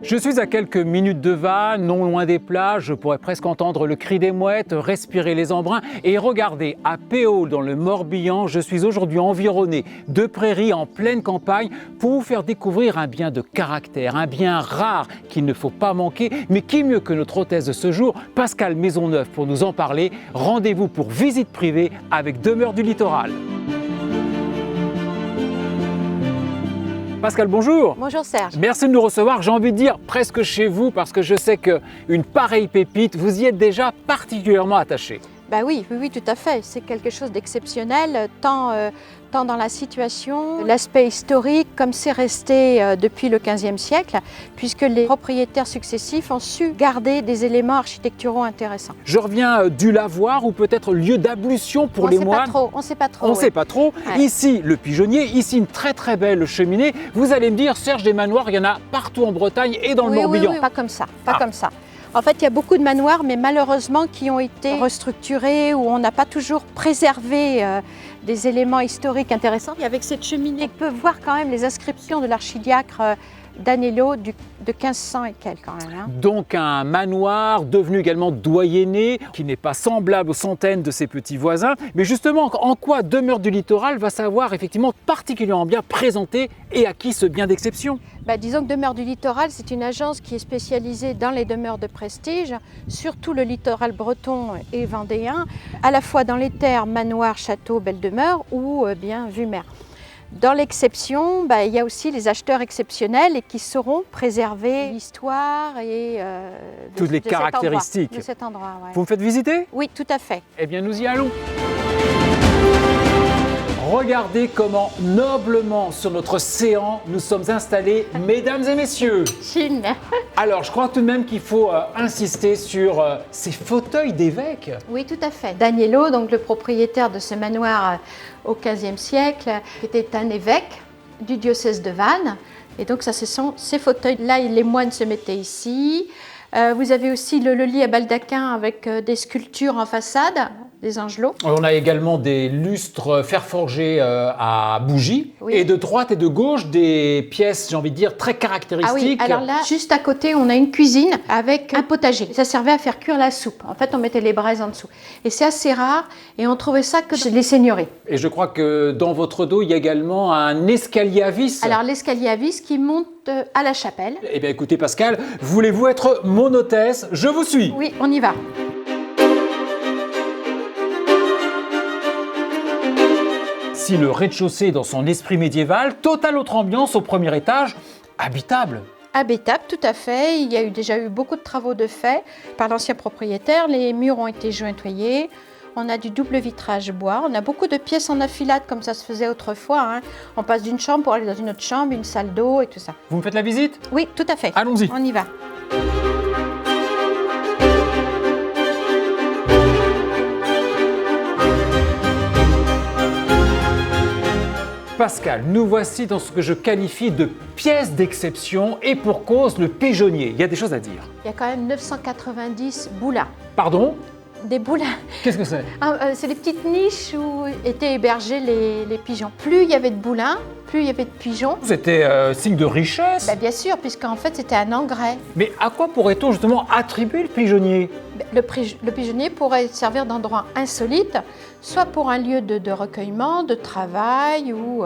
Je suis à quelques minutes de Vannes, non loin des plages, je pourrais presque entendre le cri des mouettes, respirer les embruns et regardez, à Péaule dans le Morbihan, je suis aujourd'hui environné de prairies en pleine campagne pour vous faire découvrir un bien de caractère, un bien rare qu'il ne faut pas manquer, mais qui mieux que notre hôtesse de ce jour, Pascale Maisonneuve, pour nous en parler. Rendez-vous pour visite privée avec Demeure du Littoral. Pascale, bonjour. Bonjour Serge. Merci de nous recevoir, j'ai envie de dire presque chez vous parce que je sais qu'une pareille pépite, vous y êtes déjà particulièrement attaché. Bah oui, tout à fait. C'est quelque chose d'exceptionnel, tant dans la situation, l'aspect historique, comme c'est resté depuis le XVe siècle, puisque les propriétaires successifs ont su garder des éléments architecturaux intéressants. Je reviens du lavoir ou peut-être lieu d'ablution pour les moines. On ne sait pas trop. On ne sait pas trop. Ouais. Ici, le pigeonnier, ici une très belle cheminée. Vous allez me dire, Serge, des manoirs, il y en a partout en Bretagne et dans le Morbihan. Oui, pas comme ça, comme ça. En fait, il y a beaucoup de manoirs, mais malheureusement qui ont été restructurés ou on n'a pas toujours préservé des éléments historiques intéressants. Et avec cette cheminée, on peut voir quand même les inscriptions de l'archidiacre Danilo de 1500 et quelques quand même. Donc un manoir devenu également doyenné, qui n'est pas semblable aux centaines de ses petits voisins. Mais justement, en quoi Demeure du Littoral va savoir effectivement particulièrement bien présenter et acquis ce bien d'exception? Disons que Demeure du Littoral, c'est une agence qui est spécialisée dans les demeures de prestige, surtout le littoral breton et vendéen, à la fois dans les terres manoir, château, belle demeure ou bien vue mer. Dans l'exception, il y a aussi les acheteurs exceptionnels et qui sauront préserver l'histoire et toutes les caractéristiques de cet endroit. Ouais. Vous me faites visiter? Oui, tout à fait. Eh bien, nous y allons. Regardez comment noblement sur notre séant nous sommes installés, mesdames et messieurs. Chine. Alors, je crois tout de même qu'il faut insister sur ces fauteuils d'évêque. Oui, tout à fait. Danilo, donc le propriétaire de ce manoir au XVe siècle, était un évêque du diocèse de Vannes. Et donc, ça, ce sont ces fauteuils-là, les moines se mettaient ici. Vous avez aussi le lit à baldaquin avec des sculptures en façade, des angelots. On a également des lustres fer forgés à bougies. Oui. Et de droite et de gauche, des pièces, j'ai envie de dire, très caractéristiques. Ah oui, alors là, juste à côté, on a une cuisine avec un potager. Ça servait à faire cuire la soupe. En fait, on mettait les braises en dessous. Et c'est assez rare, et on trouvait ça que chez les seigneuries. Et je crois que dans votre dos, il y a également un escalier à vis. Alors, l'escalier à vis qui monte à la chapelle. Eh bien, écoutez, Pascale, voulez-vous être mon hôtesse? Je vous suis. Oui, on y va. Si le rez-de-chaussée dans son esprit médiéval, totale autre ambiance au premier étage, habitable. Habitable, tout à fait. Il y a déjà eu beaucoup de travaux de fait par l'ancien propriétaire. Les murs ont été jointoyés. On a du double vitrage bois. On a beaucoup de pièces en affilade comme ça se faisait autrefois. On passe d'une chambre pour aller dans une autre chambre, une salle d'eau et tout ça. Vous me faites la visite? Oui, tout à fait. Allons-y. On y va. Pascale, nous voici dans ce que je qualifie de pièce d'exception et pour cause, le pigeonnier. Il y a des choses à dire. Il y a quand même 990 boulins. Pardon? Des boulins. Qu'est-ce que c'est? C'est les petites niches où étaient hébergés les pigeons. Plus il y avait de boulins, plus il y avait de pigeons. C'était signe de richesse. Bien sûr, puisqu'en fait c'était un engrais. Mais à quoi pourrait-on justement attribuer le pigeonnier? Le pigeonnier pourrait servir d'endroit insolite, soit pour un lieu de recueillement, de travail ou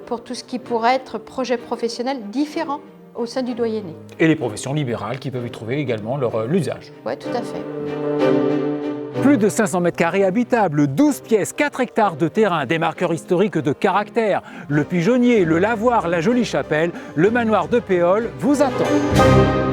pour tout ce qui pourrait être projet professionnel différent au sein du doyenné. Et les professions libérales qui peuvent y trouver également leur usage. Oui, tout à fait. Plus de 500 mètres carrés habitables, 12 pièces, 4 hectares de terrain, des marqueurs historiques de caractère. Le pigeonnier, le lavoir, la jolie chapelle, le manoir de Péaule vous attend.